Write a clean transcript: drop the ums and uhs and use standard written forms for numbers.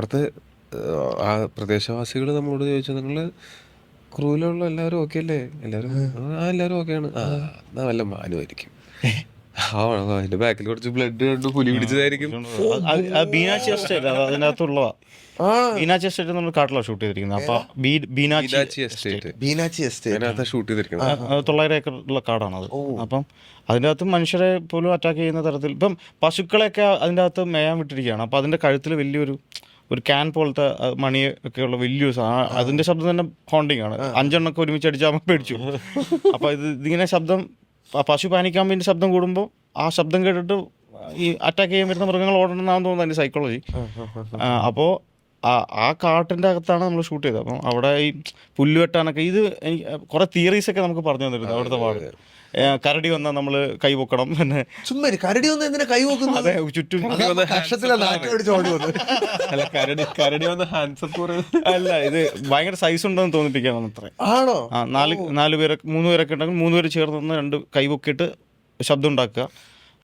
അപ്പുറത്ത് ആ പ്രദേശവാസികൾ നമ്മളോട് ചോദിച്ചു, നിങ്ങൾ ക്രൂവിലുള്ള എല്ലാവരും ഓക്കെ അല്ലേ? എല്ലാവരും എല്ലാവരും ഓക്കെയാണ്. എന്നാ വല്ല മാനുമായിരിക്കും. അതിന്റെ ബാക്കിൽ കുറച്ച് ബ്ലഡ് കണ്ടു, പുലി പിടിച്ചതായിരിക്കും. ബീനാച്ചി എസ്റ്റേറ്റ് അതിനകത്തുള്ളതാ. ബീനാച്ചി എസ്റ്റേറ്റ് നമ്മൾ കാട്ടിലാണ് ഷൂട്ട് ചെയ്തിരിക്കുന്നത്. അപ്പൊ ബീനാച്ചി എസ്റ്റേറ്റ് അതിനകത്ത് ഷൂട്ട് ചെയ്തിരിക്കണം. 900 ഏക്കറുള്ള കാടാണത്. അപ്പം അതിൻ്റെ അകത്ത് മനുഷ്യരെ പോലും അറ്റാക്ക് ചെയ്യുന്ന തരത്തിൽ ഇപ്പം പശുക്കളെയൊക്കെ അതിൻ്റെ അകത്ത് മേയാൻ വിട്ടിരിക്കുകയാണ്. അപ്പോൾ അതിൻ്റെ കഴുത്തിൽ വലിയൊരു ക്യാൻ പോലത്തെ മണി ഒക്കെയുള്ള വലിയൊരു സാധനം. അതിൻ്റെ ശബ്ദം തന്നെ ഹോണ്ടിങ് ആണ്. 5 എണ്ണൊക്കെ ഒരുമിച്ച് അടിച്ചാൽ പേടിച്ചു. അപ്പോൾ ഇതിങ്ങനെ ശബ്ദം, പശു പാനിക്കാൻ വേണ്ടി ശബ്ദം കൂടുമ്പോൾ ആ ശബ്ദം കേട്ടിട്ട് ഈ അറ്റാക്ക് ചെയ്യാൻ വരുന്ന മൃഗങ്ങൾ ഓടണമെന്നാണെന്ന് തോന്നുന്നു അതിൻ്റെ സൈക്കോളജി. അപ്പോൾ ആ കാട്ടിൻ്റെ അകത്താണ് നമ്മൾ ഷൂട്ട് ചെയ്തത്. അപ്പം അവിടെ ഈ പുല്ല് വെട്ടാനൊക്കെ ഇത് എനിക്ക് കുറേ തിയറീസൊക്കെ നമുക്ക് പറഞ്ഞു തന്നിരുന്നു അവിടുത്തെ പാട്. കരടി വന്നാൽ നമ്മൾ കൈ പൊക്കണം. പിന്നെ ചുമ്മാ കരടി വന്ന് എന്തിനാ കൈ പൊക്കുന്നത്? അതെ, ചുറ്റും അല്ല, ഇത് ഭയങ്കര സൈസ് ഉണ്ടെന്ന് തോന്നിപ്പിക്കാൻ അത്രേ. ആണോ? 3 പേരൊക്കെ ഉണ്ടെങ്കിൽ 3 പേര് ചേർന്ന് നിന്ന് 2 കൈ പൊക്കിയിട്ട് ശബ്ദം ഉണ്ടാക്കുക.